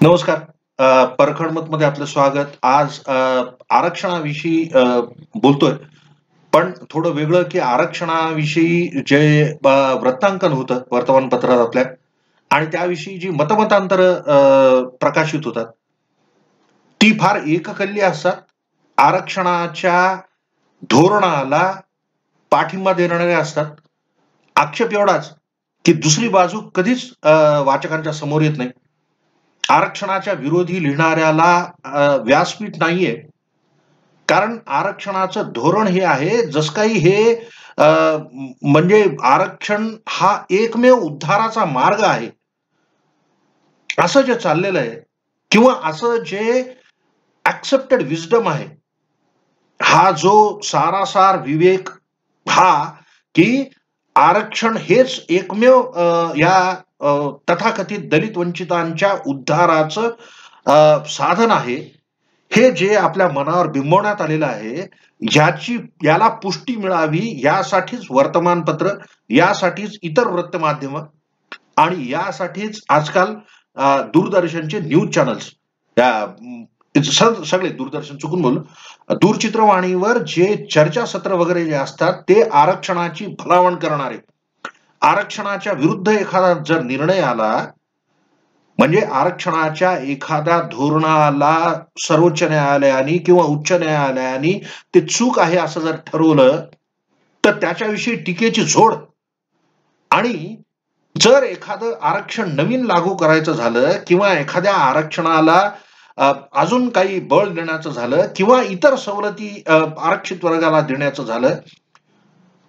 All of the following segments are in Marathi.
नमस्कार. परखड मतमध्ये आपलं स्वागत. आज आरक्षणाविषयी बोलतोय. पण थोडं वेगळं, की आरक्षणाविषयी जे वृत्तांकन होतं वर्तमानपत्रात आपल्या आणि त्याविषयी जी मतमतांतरं प्रकाशित होतात, ती फार एककल्ली असतात. आरक्षणाच्या धोरणाला पाठिंबा देणारे असतात. आक्षेप एवढाच, की दुसरी बाजू कधीच वाचकांच्या समोर येत नाही. आरक्षणाच्या विरोधी लिहिणाऱ्याला व्यासपीठ नाहीये. कारण आरक्षणाचं धोरण हे आहे, जसं काही हे म्हणजे आरक्षण हा एकमेव उद्धाराचा मार्ग आहे. असं जे चाललेलं आहे किंवा असं जे एक्सेप्टेड विस्डम आहे, हा जो सारासार विवेक हा, की आरक्षण हेच एकमेव या तथाकथित दलित वंचितांच्या उद्धाराचं साधन आहे. हे जे आपल्या मनावर बिंबवण्यात आलेलं आहे, याला पुष्टी मिळावी यासाठीच वर्तमानपत्र, यासाठीच इतर वृत्तमाध्यमं आणि यासाठीच आजकाल दूरदर्शनचे न्यूज चॅनल्स सगळे दूरदर्शन चुकून बोललो. दूरचित्रवाणीवर जे चर्चासत्र वगैरे जे असतात ते आरक्षणाची भलावण करणारे, आरक्षणाच्या विरुद्ध एखादा जर निर्णय आला, म्हणजे आरक्षणाच्या एखाद्या धोरणाला सर्वोच्च न्यायालयाने किंवा उच्च न्यायालयाने ते चूक आहे असं जर ठरवलं, तर त्याच्याविषयी टीकेची झोड. आणि जर एखादं आरक्षण नवीन लागू करायचं झालं किंवा एखाद्या आरक्षणाला अजून काही बळ देण्याचं झालं किंवा इतर सवलती आरक्षित वर्गाला देण्याचं झालं,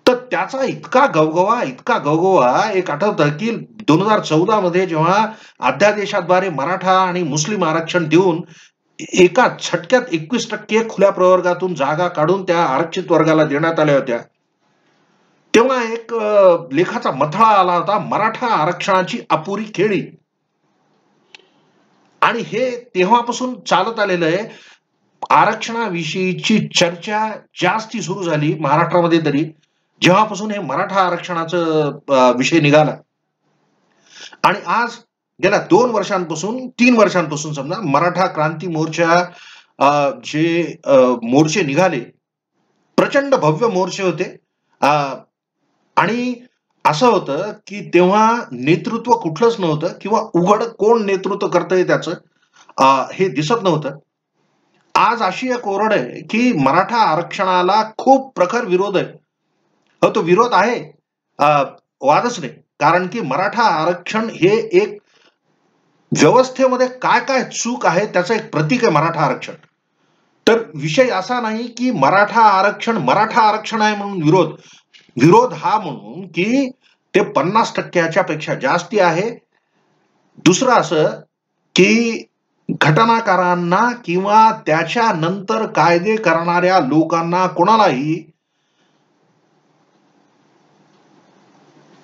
तर त्याचा इतका गवगवा एक आठवतं, की 2014 मध्ये जेव्हा अध्यादेशाद्वारे मराठा आणि मुस्लिम आरक्षण देऊन एका झटक्यात 21% खुल्या प्रवर्गातून जागा काढून त्या आरक्षित वर्गाला देण्यात आल्या होत्या. तेव्हा एक लेखाचा मथळा आला होता, मराठा आरक्षणाची अपुरी खेळी. आणि हे तेव्हापासून चालत आलेलं आहे. आरक्षणाविषयीची चर्चा जास्ती सुरू झाली महाराष्ट्रामध्ये तरी, जेव्हापासून हे मराठा आरक्षणाचं विषय निघाला. आणि आज गेल्या 2 वर्षांपासून 3 वर्षांपासून समजा मराठा क्रांती मोर्चा जे मोर्चे निघाले, प्रचंड भव्य मोर्चे होते. आणि असं होतं, की तेव्हा नेतृत्व कुठलंच नव्हतं किंवा उघड कोण नेतृत्व करतंय त्याचं हे दिसत नव्हतं. आज अशी एक ओरड आहे, की मराठा आरक्षणाला खूप प्रखर विरोध आहे. तो विरोध आहे, वादच नाही. कारण की मराठा आरक्षण हे एक व्यवस्थेमध्ये काय-काय चूक आहे त्याचं एक प्रतीक आहे मराठा आरक्षण. तर विषय असा नाही, की मराठा आरक्षण आहे म्हणून विरोध. विरोध हा म्हणून, की ते 50% पेक्षा जास्ती आहे. दुसरं असं, की घटनाकारांना किंवा त्याच्यानंतर कायदे करणाऱ्या लोकांना कोणालाही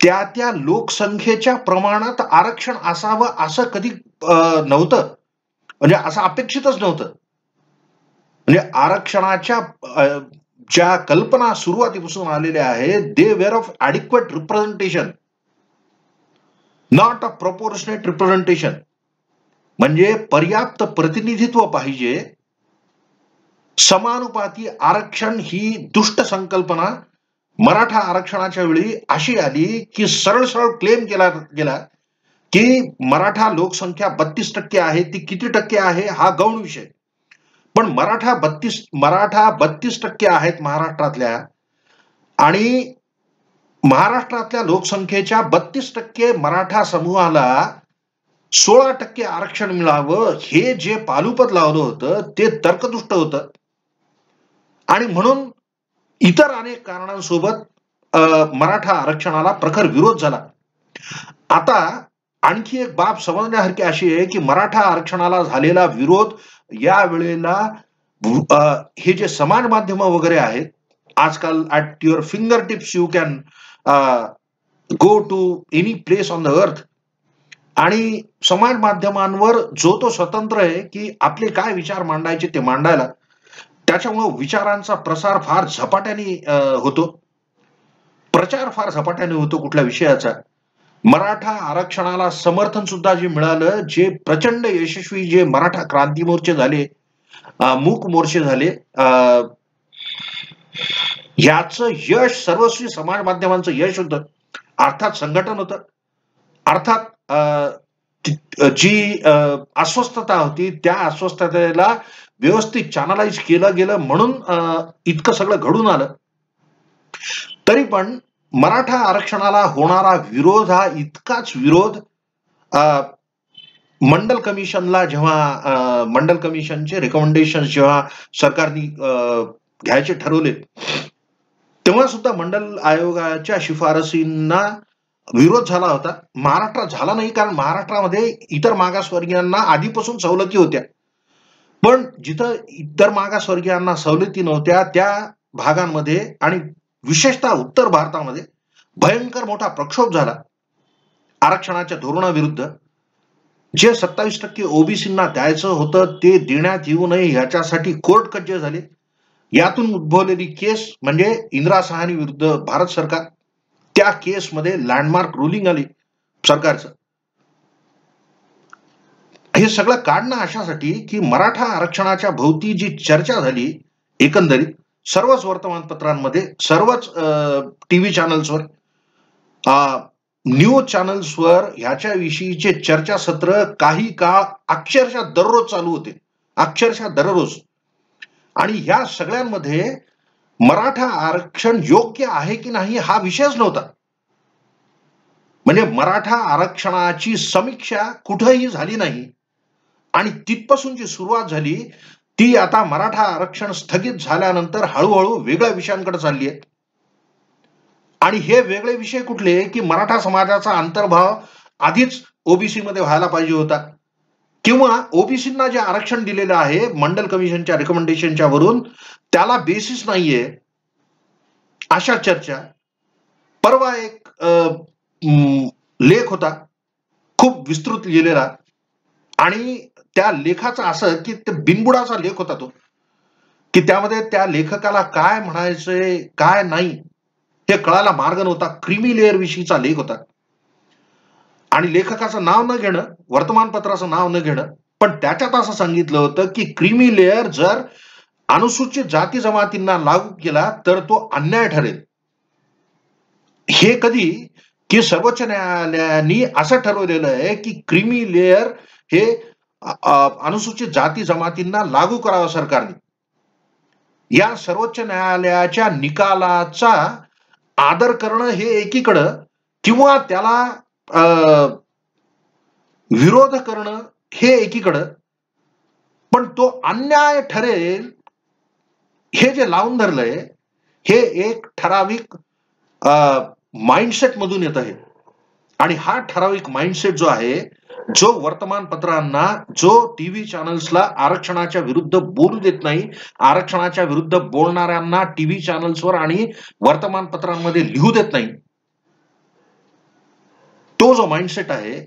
त्या लोकसंख्येच्या प्रमाणात आरक्षण असावं असं कधी नव्हतं. म्हणजे असं अपेक्षितच नव्हतं. म्हणजे आरक्षणाच्या ज्या कल्पना सुरुवातीपासून आलेल्या आहेत, they were of adequate representation, not a proportionate representation. म्हणजे पर्याप्त प्रतिनिधित्व पाहिजे. समानुपाती आरक्षण ही दुष्ट संकल्पना मराठा आरक्षणाच्या वेळी अशी आली, की सरळ क्लेम केला गेला, की मराठा लोकसंख्या 32% आहे. ती किती टक्के आहे हा गौण विषय. पण मराठा 32% आहेत महाराष्ट्रातल्या आणि महाराष्ट्रातल्या लोकसंख्येच्या 32% मराठा समूहाला 16% आरक्षण मिळावं हे जे पालुपद लावलं होतं ते तर्कदुष्ट होतं. आणि म्हणून इतर अनेक कारणांसोबत मराठा आरक्षणाला प्रखर विरोध झाला. आता आणखी एक बाब समजण्यासारखी अशी आहे, की मराठा आरक्षणाला झालेला विरोध या वेळेला हे जे समाज माध्यम वगैरे आहेत, आजकाल at your fingertips you can go to any place on the earth. आणि समाज माध्यमांवर जो तो स्वतंत्र आहे, की आपले काय विचार मांडायचे ते मांडायला. त्याच्यामुळे विचारांचा प्रसार फार झपाट्याने होतो. प्रचार फार झपाट्याने होतो कुठल्या विषयाचा. मराठा आरक्षणाला समर्थन सुद्धा जे मिळालं, जे प्रचंड यशस्वी जे मराठा क्रांती मोर्चे झाले, मूक मोर्चे झाले, याचं यश सर्वस्वी समाज माध्यमांचं यश होतं, अर्थात संघटन होतं, अर्थात जी अस्वस्थता होती त्या अस्वस्थतेला व्यवस्थित चॅनलाइज केलं गेलं म्हणून इतकं सगळं घडून आलं. तरी पण मराठा आरक्षणाला होणारा विरोध हा इतकाच विरोध मंडल कमिशनला जेव्हा मंडल कमिशनचे रिकमेंडेशन जेव्हा सरकारने घ्यायचे ठरवले, तेव्हा सुद्धा मंडल आयोगाच्या शिफारसींना विरोध झाला होता. महाराष्ट्रात झाला नाही, कारण महाराष्ट्रामध्ये इतर मागासवर्गीयांना आधीपासून सवलती होत्या. पण जिथं इतर मागासवर्गीयांना सवलती नव्हत्या त्या भागांमध्ये आणि विशेषतः उत्तर भारतामध्ये भयंकर मोठा प्रक्षोभ झाला आरक्षणाच्या धोरणाविरुद्ध. जे 27% ओबीसींना द्यायचं होतं ते देण्यात येऊ नये याच्यासाठी कोर्ट कज्जे झाले. यातून उद्भवलेली केस म्हणजे इंदिरा सहानी विरुद्ध भारत सरकार, त्या केसमध्ये लँडमार्क रुलिंग आली सरकारचं. हे सगळं काढणं अशासाठी की मराठा आरक्षणाच्या भोवती जी चर्चा झाली एकंदरीत सर्वच वर्तमानपत्रांमध्ये, सर्वच टीव्ही चॅनल्सवर, न्यूज चॅनल्सवर ह्याच्याविषयीचे चर्चासत्र काही काळ अक्षरशः दररोज चालू होते, अक्षरशः दररोज. आणि ह्या सगळ्यांमध्ये मराठा आरक्षण योग्य आहे की नाही हा विषयच नव्हता. म्हणजे मराठा आरक्षणाची समीक्षा कुठेही झाली नाही. आणि तिथपासून जी सुरुवात झाली ती आता मराठा आरक्षण स्थगित झाल्यानंतर हळूहळू वेगळ्या विषयांकडे चालली आहे. आणि हे वेगळे विषय कुठले की मराठा समाजाचा अंतर्भाव आधीच ओबीसी मध्ये व्हायला पाहिजे होता, किंवा ओबीसींना जे आरक्षण दिलेलं आहे मंडल कमिशनच्या रिकमेंडेशनच्या वरून त्याला बेसिस नाहीये, अशा चर्चा. परवा एक लेख होता खूप विस्तृत लिहिलेला, आणि त्या लेखाचं असं की ते बिनबुडाचा लेख होता तो, की त्यामध्ये त्या लेखकाला काय म्हणायचंय काय नाही हे कळायला मार्ग नव्हता. क्रीमी लेअर विषयीचा लेख होता. आणि लेखकाचं नाव न घेणं, वर्तमानपत्राचं नाव न घेणं, पण त्याच्यात असं सांगितलं होतं की क्रीमी लेअर जर अनुसूचित जाती जमातींना लागू केला तर तो अन्याय ठरेल. हे कधी की सर्वोच्च न्यायालयाने असं ठरवलेलं आहे की क्रीमी लेअर हे अनुसूचित जाती जमातींना लागू करावं सरकारने. या सर्वोच्च न्यायालयाच्या निकालाचा आदर करणं हे एकीकडं, किंवा त्याला विरोध करणं हे एकीकडं, पण तो अन्याय ठरेल हे जे लावून धरलंय हे एक ठराविक माइंडसेट मधून येत आहे. आणि हा ठराविक माइंडसेट जो आहे, जो वर्तमानपत्रांना, जो टीव्ही चॅनल्सला आरक्षणाच्या विरुद्ध बोलू देत नाही, आरक्षणाच्या विरुद्ध बोलणाऱ्यांना टीव्ही चॅनल्सवर आणि वर्तमानपत्रांमध्ये लिहू देत नाही, तो जो माइंडसेट आहे,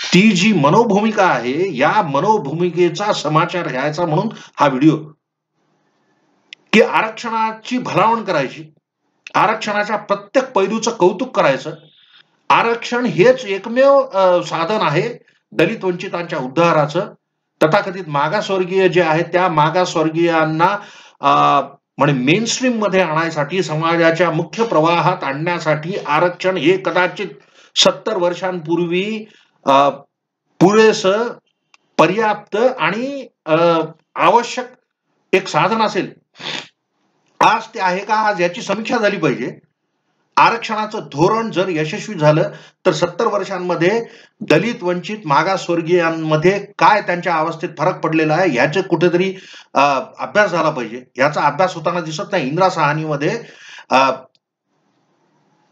ती जी मनोभूमिका आहे, या मनोभूमिकेचा समाचार घ्यायचा म्हणून हा व्हिडिओ, की आरक्षणाची भलावण करायची, आरक्षणाच्या प्रत्येक पैलूचं कौतुक करायचं. आरक्षण हेच एकमेव साधन आहे दलित वंचितांच्या उद्धाराचं. तथाकथित मागासवर्गीय जे आहेत त्या मागासवर्गीयांना म्हणजे मेनस्ट्रीम मध्ये आणण्यासाठी, समाजाच्या मुख्य प्रवाहात आणण्यासाठी आरक्षण हे कदाचित 70 वर्षांपूर्वी पुरेसं, पर्याप्त आणि आवश्यक एक साधन असेल. आज ते आहे का? आज याची समीक्षा झाली पाहिजे. आरक्षणाचं धोरण जर यशस्वी झालं तर 70 वर्षांमध्ये दलित वंचित मागासवर्गीयांमध्ये काय त्यांच्या अवस्थेत फरक पडलेला आहे याचे कुठेतरी अभ्यास झाला पाहिजे. याचा अभ्यास होताना दिसत नाही. इंदिरा सहानीमध्ये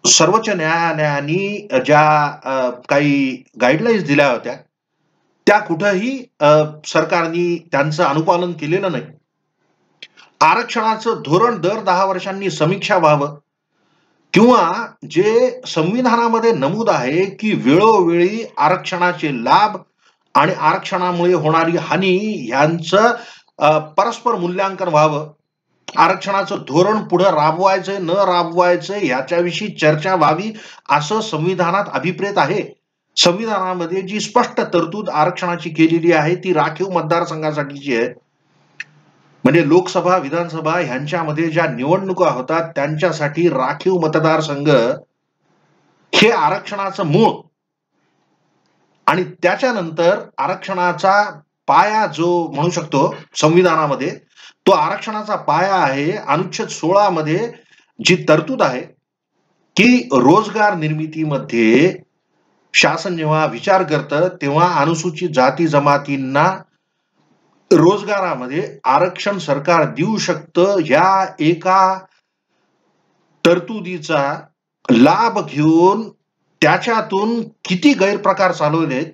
सर्वोच्च न्यायालयाने ज्या काही गाईडलाईन्स दिल्या होत्या त्या कुठेही सरकारने त्यांचं अनुपालन केलेलं नाही. आरक्षणाचं धोरण दर 10 वर्षांनी समीक्षा व्हावं, किंवा जे संविधानामध्ये नमूद आहे की वेळोवेळी आरक्षणाचे लाभ आणि आरक्षणामुळे होणारी हानी यांचं परस्पर मूल्यांकन व्हावं, आरक्षणाचं धोरण पुढे राबवायचंय न राबवायचंय याच्याविषयी चर्चा व्हावी असं संविधानात अभिप्रेत आहे. संविधानामध्ये जी स्पष्ट तरतूद आरक्षणाची केलेली आहे ती राखीव मतदारसंघासाठीची आहे. म्हणजे लोकसभा विधानसभा ह्यांच्यामध्ये ज्या निवडणुका होतात त्यांच्यासाठी राखीव मतदारसंघ हे आरक्षणाचं मूळ आणि त्याच्यानंतर आरक्षणाचा पाया जो म्हणू शकतो संविधानामध्ये तो आरक्षणाचा पाया आहे. अनुच्छेद 16 मध्ये जी तरतूद आहे की रोजगार निर्मितीमध्ये शासन जेव्हा विचार करतं तेव्हा अनुसूचित जाती जमातींना रोजगारामध्ये आरक्षण सरकार देऊ शकतं. ह्या एका तरतुदीचा लाभ घेऊन त्याच्यातून किती गैरप्रकार चालवलेत,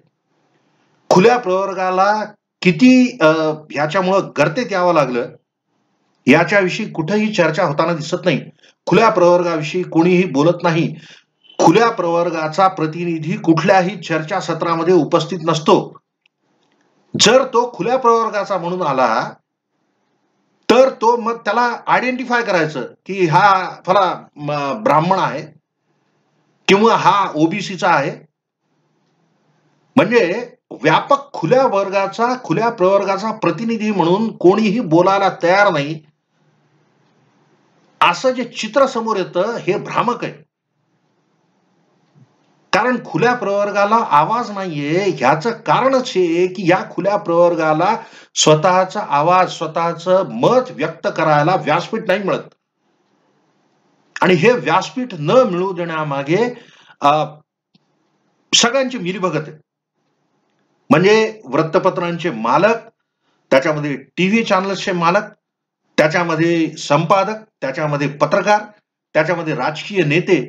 खुल्या प्रवर्गाला किती ह्याच्यामुळं गर्तेत यावं लागलं याच्याविषयी कुठेही चर्चा होताना दिसत नाही. खुल्या प्रवर्गाविषयी कोणीही बोलत नाही. खुल्या प्रवर्गाचा प्रतिनिधी कुठल्याही चर्चासत्रामध्ये उपस्थित नसतो. जर तो खुल्या प्रवर्गाचा म्हणून आला तर तो मग त्याला आयडेंटिफाय करायचं की हा फला ब्राह्मण आहे किंवा हा ओबीसीचा आहे. म्हणजे व्यापक खुल्या वर्गाचा खुल्या प्रवर्गाचा प्रतिनिधी म्हणून कोणीही बोलायला तयार नाही असं जे चित्र समोर येतं हे भ्रामक आहे. कारण खुल्या प्रवर्गाला आवाज नाहीये. ह्याचं कारणच हे की या खुल्या प्रवर्गाला स्वतःचा आवाज स्वतःचं मत व्यक्त करायला व्यासपीठ नाही मिळत आणि हे व्यासपीठ न मिळू देण्यामागे सगळ्यांची मिलीभगत आहे. म्हणजे वृत्तपत्रांचे मालक, त्याच्यामध्ये टीव्ही चॅनल्सचे मालक, त्याच्यामध्ये संपादक, त्याच्यामध्ये पत्रकार, त्याच्यामध्ये राजकीय नेते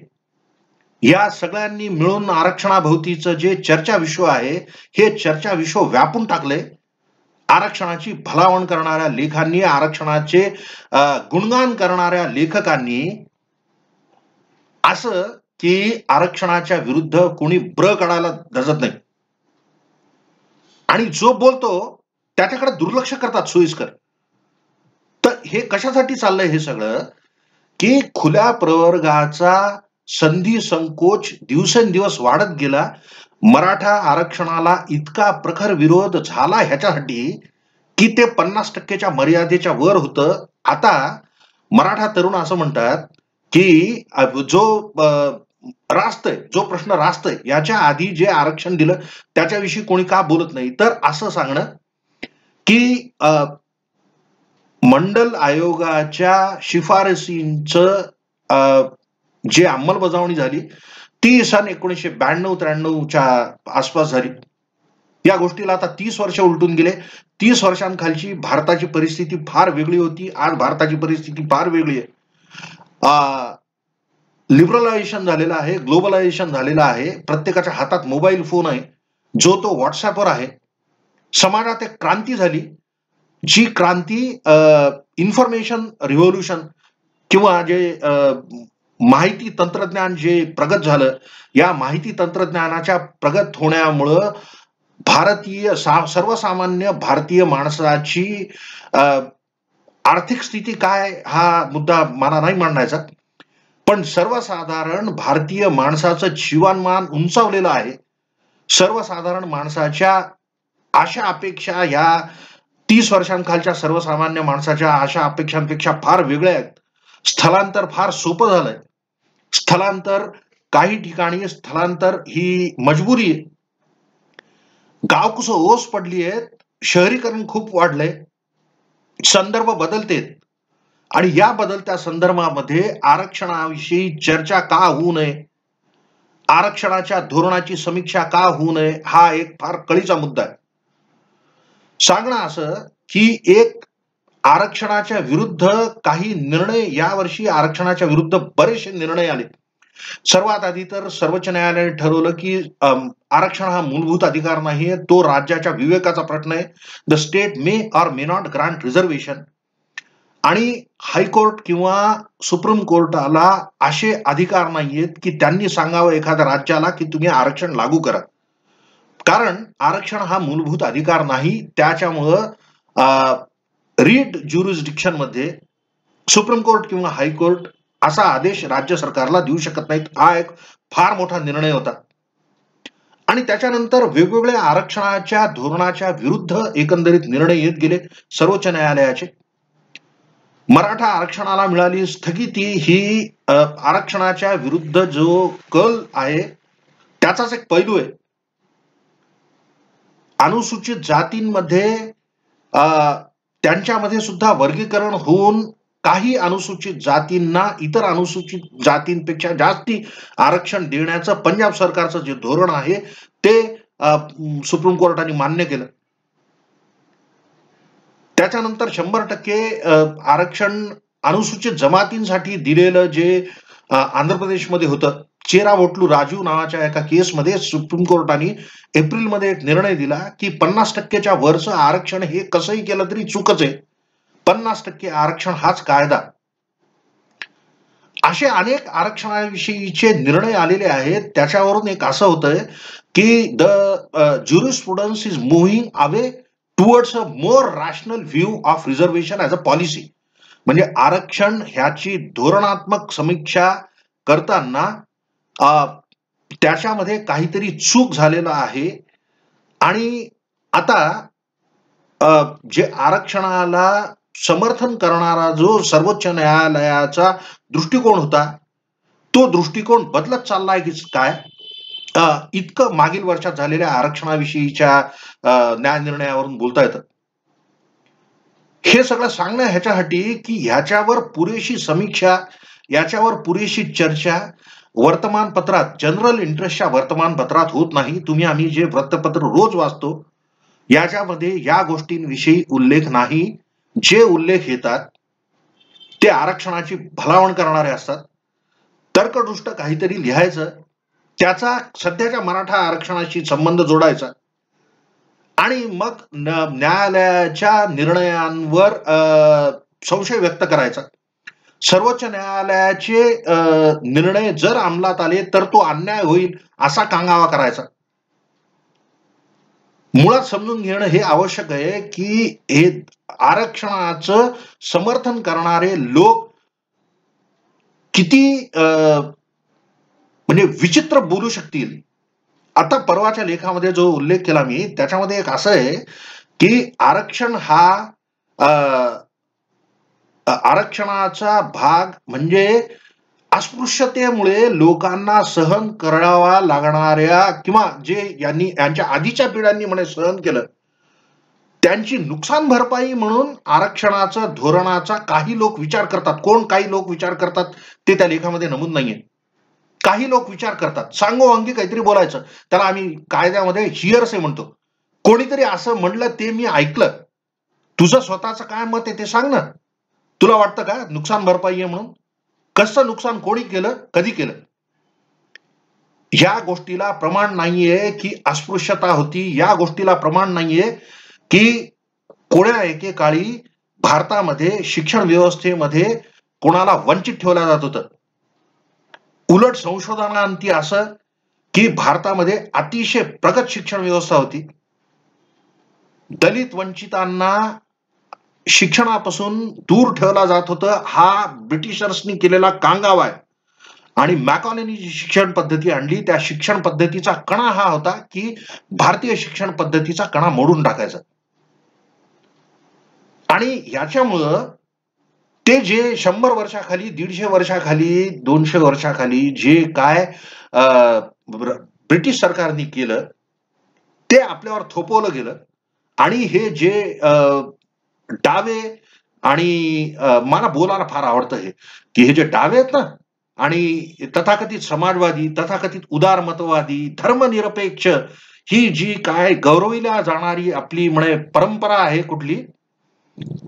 या सगळ्यांनी मिळून आरक्षणाभोवतीचं जे चर्चा विश्व आहे हे चर्चा विश्व व्यापून टाकले. आरक्षणाची भलावण करणाऱ्या लेखांनी, आरक्षणाचे गुणगान करणाऱ्या लेखकांनी असं की आरक्षणाच्या विरुद्ध कोणी ब्र काढायला धजत नाही आणि जो बोलतो त्याच्याकडे दुर्लक्ष करतात सोयीस्कर. तर हे कशासाठी चाललंय हे सगळं की खुल्या प्रवर्गाचा संधी संकोच दिवसेंदिवस वाढत गेला. मराठा आरक्षणाला इतका प्रखर विरोध झाला ह्याच्यासाठी की ते 50% मर्यादेच्या वर होतं. आता मराठा तरुण असं म्हणतात की जो रास्तय, जो प्रश्न रास्तय याच्या आधी जे आरक्षण दिलं त्याच्याविषयी कोणी का बोलत नाही. तर असं सांगणं की मंडल आयोगाच्या शिफारसींचं जी अंमलबजावणी झाली ती सन 1992-93च्या आसपास झाली. या गोष्टीला आता 30 वर्ष उलटून गेले. 30 वर्षांखालची भारताची परिस्थिती फार वेगळी होती. आज भारताची परिस्थिती फार वेगळी आहे. लिबरलायझेशन झालेलं आहे, ग्लोबलायझेशन झालेलं आहे. प्रत्येकाच्या हातात मोबाईल फोन आहे, जो तो व्हॉट्सअपवर आहे. समाजात एक क्रांती झाली. जी क्रांती इन्फॉर्मेशन रिव्होल्युशन किंवा जे माहिती तंत्रज्ञान जे प्रगत झालं, या माहिती तंत्रज्ञानाच्या प्रगत होण्यामुळं सर्वसामान्य भारतीय माणसाची आर्थिक स्थिती काय हा मुद्दा मला नाही मांडायचा, पण सर्वसाधारण भारतीय माणसाचं जीवनमान उंचावलेलं आहे. सर्वसाधारण माणसाच्या आशा अपेक्षा ह्या 30 वर्षांखालच्या सर्वसामान्य माणसाच्या आशा अपेक्षांपेक्षा फार वेगळ्या आहेत. स्थलांतर फार सोपं झालंय. स्थलांतर काही ठिकाणी स्थलांतर ही मजबुरी आहे. गावकुसं ओस पडली आहेत. शहरीकरण खूप वाढलंय. संदर्भ बदलतेत आणि या बदलत्या संदर्भामध्ये आरक्षणाविषयी चर्चा का होऊ नये, आरक्षणाच्या धोरणाची समीक्षा का होऊ नये हा एक फार कळीचा मुद्दा आहे. सांगणं असं की एक आरक्षणाच्या विरुद्ध काही निर्णय, यावर्षी आरक्षणाच्या विरुद्ध बरेचसे निर्णय आले. सर्वात आधी तर सर्वोच्च न्यायालयाने ठरवलं की आरक्षण हा मूलभूत अधिकार नाहीये, तो राज्याच्या विवेकाचा प्रश्न आहे. The state may or may not grant reservation. आणि हायकोर्ट किंवा सुप्रीम कोर्टाला असे अधिकार नाहीयेत की त्यांनी सांगावं एखाद्या राज्याला की तुम्ही आरक्षण लागू करा. कारण आरक्षण हा मूलभूत अधिकार नाही. त्याच्यामुळं रीड ज्युरिस्डिक्शन मध्ये सुप्रीम कोर्ट किंवा हायकोर्ट असा आदेश राज्य सरकारला देऊ शकत नाहीत. हा एक फार मोठा निर्णय होता. आणि त्याच्यानंतर वेगवेगळ्या आरक्षणाच्या धोरणाच्या विरुद्ध एकंदरीत निर्णय येत गेले सर्वोच्च न्यायालयाचे. मराठा आरक्षणाला मिळाली स्थगिती ही आरक्षणाच्या विरुद्ध जो कल आहे त्याचाच एक पैलू आहे. अनुसूचित जातींमध्ये त्यांच्यामध्ये सुद्धा वर्गीकरण होऊन काही अनुसूचित जातींना इतर अनुसूचित जातींपेक्षा जास्ती आरक्षण देण्याचं पंजाब सरकारचं जे धोरण आहे ते सुप्रीम कोर्टाने मान्य केलं. त्याच्यानंतर 100% आरक्षण अनुसूचित जमातींसाठी दिलेलं जे आंध्र प्रदेशमध्ये होतं, चेरावोटलू राजू नावाच्या एका केसमध्ये सुप्रीम कोर्टाने एप्रिलमध्ये एक निर्णय दिला की 50%च्या वरचं आरक्षण हे कसंही केलं तरी चूकच आहे. 50% आरक्षण हाच कायदा. असे अनेक आरक्षणाविषयीचे निर्णय आलेले आहेत. त्याच्यावरून एक असं होतंय की the jurisprudence is moving away towards a more rational view of reservation as a policy. म्हणजे आरक्षण ह्याची धोरणात्मक समीक्षा करताना त्याच्यामध्ये काहीतरी चूक झालेला आहे. आणि आता जे आरक्षणाला समर्थन करणारा जो सर्वोच्च न्यायालयाचा दृष्टिकोन होता तो दृष्टिकोन बदलत चाललाय की काय, इतकं मागील वर्षात झालेल्या आरक्षणाविषयीच्या न्याय निर्णयावरून बोलता येतं. हे सगळं सांगणं ह्याच्यासाठी की ह्याच्यावर पुरेशी समीक्षा, याच्यावर पुरेशी चर्चा वर्तमानपत्रात, जनरल इंटरेस्टच्या वर्तमानपत्रात होत नाही. तुम्ही आम्ही जे वृत्तपत्र रोज वाचतो याच्यामध्ये या गोष्टींविषयी उल्लेख नाही. जे उल्लेख येतात ते आरक्षणाची भलावण करणारे असतात. तर्कदुष्ट काहीतरी लिहायचं, त्याचा सध्याच्या मराठा आरक्षणाशी संबंध जोडायचा आणि मग न्यायालयाच्या निर्णयांवर संशय व्यक्त करायचा. सर्वोच्च न्यायालयाचे निर्णय जर अंमलात आले तर तो अन्याय होईल असा कांगावा करायचा. मुळात समजून घेणं हे आवश्यक आहे की हे आरक्षणाचं समर्थन करणारे लोक किती म्हणजे विचित्र बोलू शकतील. आता परवाच्या लेखामध्ये जो उल्लेख केला मी त्याच्यामध्ये एक असं आहे की आरक्षण हा आरक्षणाचा भाग म्हणजे अस्पृश्यतेमुळे लोकांना सहन करावा लागणाऱ्या किंवा जे यांच्या आधीच्या पिढ्यांनी म्हणे सहन केलं त्यांची नुकसान भरपाई म्हणून आरक्षणाचं धोरणाचा काही लोक विचार करतात. कोण काही लोक विचार करतात ते त्या लेखामध्ये नमूद नाहीये. काही लोक विचार करतात, सांगोवांगी काहीतरी बोलायचं, त्याला आम्ही कायद्यामध्ये हिअरसे म्हणतो. कोणीतरी असं म्हणलं ते मी ऐकलं, तुझं स्वतःचं काय मत आहे ते सांग ना. तुला वाटतं का नुकसान भरपाई आहे म्हणून? कसं नुकसान कोणी केलं, कधी केलं? ह्या गोष्टीला प्रमाण नाहीये की अस्पृश्यता होती. या गोष्टीला प्रमाण नाहीये की कोण्या एकेकाळी भारतामध्ये शिक्षण व्यवस्थेमध्ये कोणाला वंचित ठेवलं जात होतं. उलट संशोधनांती असं की भारतामध्ये अतिशय प्रगत शिक्षण व्यवस्था होती. दलित वंचितांना शिक्षणापासून दूर ठेवला जात होतं. हा ब्रिटिशर्सनी केलेला कांगावा आहे. आणि मॅकॉलेनी जी शिक्षण पद्धती आणली त्या शिक्षण पद्धतीचा कणा हा होता की भारतीय शिक्षण पद्धतीचा कणा मोडून टाकायचा. आणि याच्यामुळं ते जे 100 वर्षाखाली, 150 वर्षाखाली, 200 वर्षाखाली जे काय ब्रिटिश सरकारने केलं ते आपल्यावर थोपवलं गेलं. आणि हे जे डावे आणि मला बोलायला फार आवडतं हे की हे जे डावे आहेत ना आणि तथाकथित समाजवादी, तथाकथित उदारमतवादी, धर्मनिरपेक्ष ही जी काय गौरविल्या जाणारी आपली म्हणे परंपरा आहे कुठली,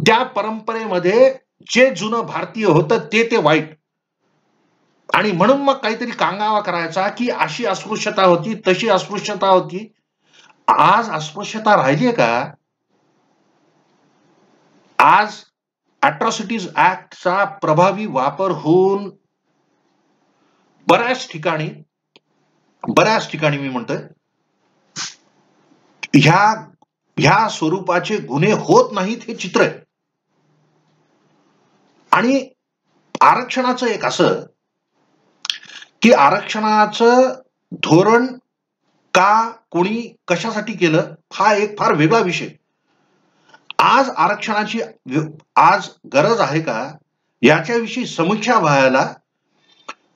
त्या परंपरेमध्ये जे जुनं भारतीय होतं ते वाईट. आणि म्हणून मग काहीतरी कांगावा करायचा की अशी अस्पृश्यता होती, तशी अस्पृश्यता होती. आज अस्पृश्यता राहिली का? आज अॅट्रॉसिटीज ऍक्टचा प्रभावी वापर होऊन बऱ्याच ठिकाणी मी म्हणतोय ह्या स्वरूपाचे गुन्हे होत नाहीत हे चित्र आहे. आणि आरक्षणाचं एक असं की आरक्षणाचं धोरण का कोणी कशासाठी केलं हा एक फार वेगळा विषय. आज आरक्षणाची आज गरज आहे का याच्याविषयी समीक्षा व्हायला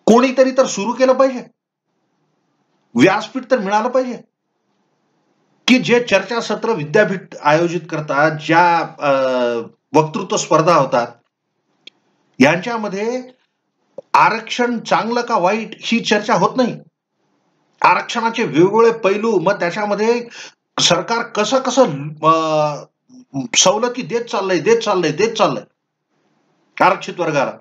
कोणीतरी तर सुरू केलं पाहिजे. व्यासपीठ तर मिळालं पाहिजे की जे चर्चासत्र विद्यापीठ आयोजित करतात, ज्या वक्तृत्व स्पर्धा होतात, यांच्यामध्ये आरक्षण चांगलं का वाईट ही चर्चा होत नाही. आरक्षणाचे वेगवेगळे पैलू, मग त्याच्यामध्ये सरकार कसं कसं सवलती देत चाललंय आरक्षित वर्गाला,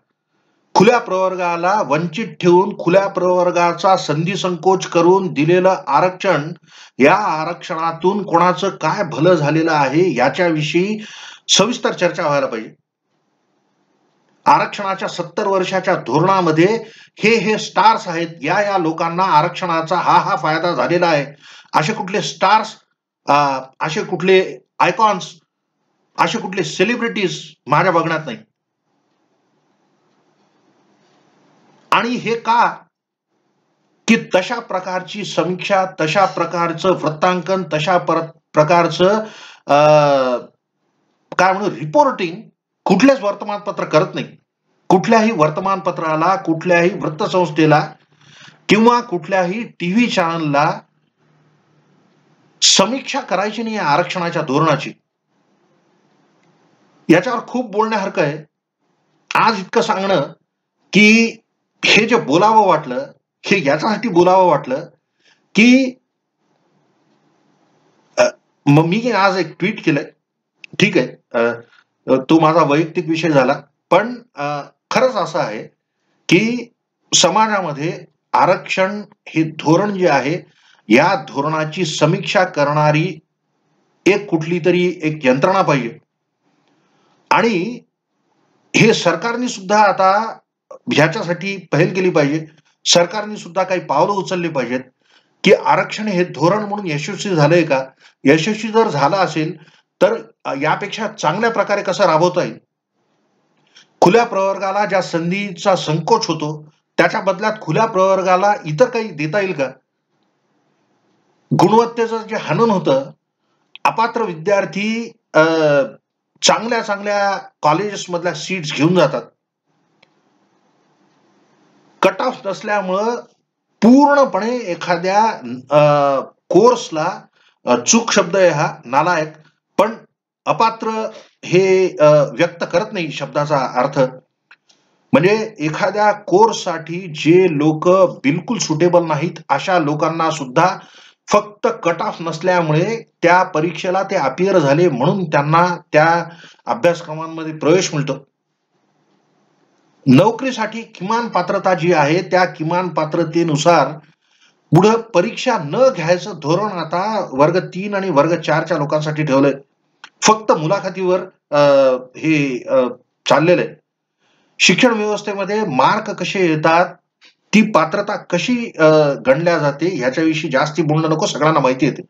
खुल्या प्रवर्गाला वंचित ठेवून खुल्या प्रवर्गाचा संधी संकोच करून दिलेलं आरक्षण, या आरक्षणातून कोणाचं काय भलं झालेलं आहे याच्याविषयी सविस्तर चर्चा व्हायला पाहिजे. आरक्षणाच्या 70 वर्षाच्या धोरणामध्ये हे स्टार्स आहेत, या लोकांना आरक्षणाचा हा फायदा झालेला आहे, असे कुठले स्टार्स, असे कुठले आयकॉन्स, असे कुठले सेलिब्रिटीज माझ्या बघण्यात नाही. आणि हे का की तशा प्रकारची समीक्षा, तशा प्रकारचं वृत्तांकन, तशा प्रकारचं काय म्हणू रिपोर्टिंग कुठल्याच वर्तमानपत्र करत नाही. कुठल्याही वर्तमानपत्राला, कुठल्याही वृत्तसंस्थेला किंवा कुठल्याही टीव्ही चॅनलला समीक्षा करायची नाही आरक्षणाच्या धोरणाची. याच्यावर खूप बोलण्यासारखं आहे. आज इतकं सांगणं की हे जे बोलावं वाटलं, हे याच्यासाठी बोलावं वाटलं की मग मी आज एक ट्विट केलंय. ठीक आहे, तो माझा वैयक्तिक विषय झाला, पण खरंच असं आहे की समाजामध्ये आरक्षण हे धोरण जे आहे, या धोरणाची समीक्षा करणारी एक कुठली तरी एक यंत्रणा पाहिजे. आणि हे सरकारने सुद्धा आता ह्याच्यासाठी पहल केली पाहिजे. सरकारने सुद्धा काही पावलं उचलली पाहिजेत की आरक्षण हे धोरण म्हणून यशस्वी झालंय का, यशस्वी जर झालं असेल तर यापेक्षा चांगल्या प्रकारे कसं राबवता येईल. खुल्या प्रवर्गाला ज्या संधीचा संकोच होतो त्याच्या बदल्यात खुल्या प्रवर्गाला इतर काही देता येईल का. गुणवत्तेचं जे हनन होतं, अपात्र विद्यार्थी चांगल्या चांगल्या कॉलेजेस मधल्या सीट्स घेऊन जातात. कट ऑफ नसल्यामुळं पूर्णपणे एखाद्या कोर्सला, चूक शब्द आहे हा, नालायक, पण अपात्र हे व्यक्त करत नाही शब्दाचा अर्थ. म्हणजे एखाद्या कोर्ससाठी जे लोक बिलकुल सुटेबल नाहीत अशा लोकांना सुद्धा फक्त कट ऑफ नसल्यामुळे त्या परीक्षेला ते अपियर झाले म्हणून त्यांना त्या अभ्यासक्रमांमध्ये प्रवेश मिळतो. नोकरीसाठी किमान पात्रता जी आहे त्या किमान पात्रतेनुसार पुढे परीक्षा न घ्यायचं धोरण आता वर्ग 3 आणि वर्ग 4च्या लोकांसाठी ठेवलंय. फक्त मुलाखतीवर हे चाललेलं आहे. शिक्षण व्यवस्थेमध्ये मार्क कसे येतात, ती पात्रता कशी गणल्या जाते ह्याच्याविषयी जास्ती बोलणं नको, सगळ्यांना माहिती येते.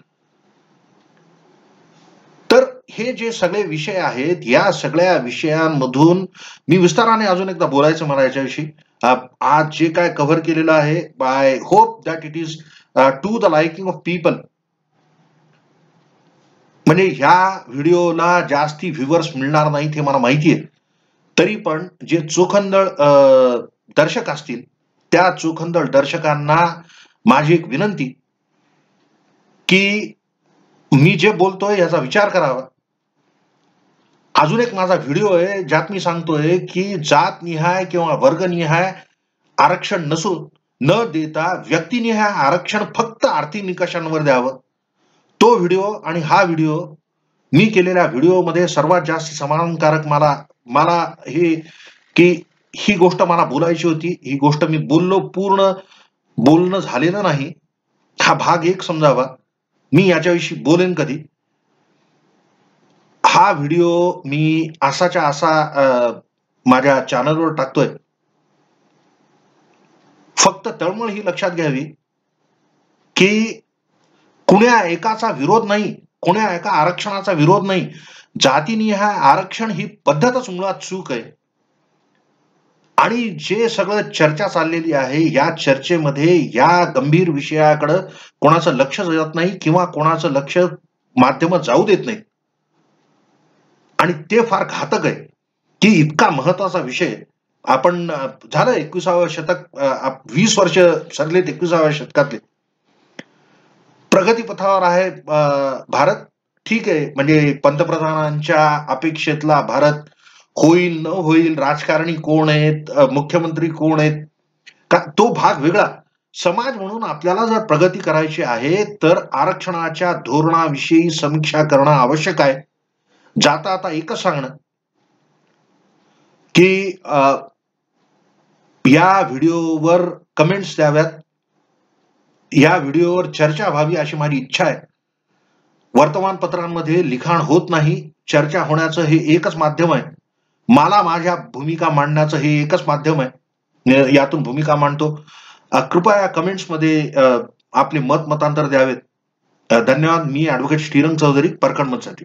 तर हे जे सगळे विषय आहेत, या सगळ्या विषयांमधून मी विस्ताराने अजून एकदा बोलायचं मला याच्याविषयी. आज जे काय कव्हर केलेलं आहे, I hope that it is to the liking of people. म्हणजे ह्या व्हिडिओला जास्ती व्ह्यूअर्स मिळणार नाहीत हे मला माहिती आहे. तरी पण जे चोखंदळ दर्शक असतील त्या चोखंदळ दर्शकांना माझी एक विनंती की मी जे बोलतोय याचा विचार करावा. अजून एक माझा व्हिडिओ आहे ज्यात मी सांगतोय की जातनिहाय किंवा वर्गनिहाय आरक्षण नसून न देता व्यक्तिनिहाय आरक्षण फक्त आर्थिक निकषांवर द्यावं. तो व्हिडिओ आणि हा व्हिडिओ मी केलेल्या व्हिडिओमध्ये सर्वात जास्त समाधानकारक मला हे की ही गोष्ट मला बोलायची होती, ही गोष्ट मी बोललो, पूर्ण बोलणं झालेलं नाही, हा भाग एक समजावा. मी याच्याविषयी बोलेन कधी. हा व्हिडिओ मी असाच्या असा माझ्या चॅनलवर टाकतोय. फक्त तळमळ ही लक्षात घ्यावी की कुण्या एकाचा विरोध नाही, कुण्या एका आरक्षणाचा विरोध नाही. जातीनिहाय आरक्षण ही पद्धतच मुळात चूक आहे. आणि जे सगळं चर्चा चाललेली आहे, या चर्चेमध्ये या गंभीर विषयाकडे कोणाचं लक्ष जात नाही किंवा कोणाचं लक्ष माध्यमं जाऊ देत नाहीत. आणि ते फार घातक आहे, की इतका महत्वाचा विषय आपण झालं 21सावं शतक 20 वर्ष सरलेत 21साव्या शतकातले. प्रगतीपथावर आहे भारत. ठीक आहे, म्हणजे पंतप्रधानांच्या अपेक्षेतला भारत होईल, न होईल, राजकारणी कोण आहेत, मुख्यमंत्री कोण आहेत, तो भाग वेगळा. समाज म्हणून आपल्याला जर प्रगती करायची आहे, तर आरक्षणाच्या धोरणाविषयी समीक्षा करणं आवश्यक आहे. जाता आता एकच सांगणं, की या व्हिडिओवर कमेंट्स द्याव्यात, या व्हिडिओवर चर्चा व्हावी अशी माझी इच्छा आहे. वर्तमानपत्रांमध्ये लिखाण होत नाही, चर्चा होण्याचं हे एकच माध्यम आहे. मला माझ्या भूमिका मांडण्याचं हे एकच माध्यम आहे. यातून भूमिका मांडतो. कृपया कमेंट्समध्ये आपले मतांतर द्यावेत. धन्यवाद. मी ॲडव्होकेट श्रीरंग चौधरी, परखड मतसाठी.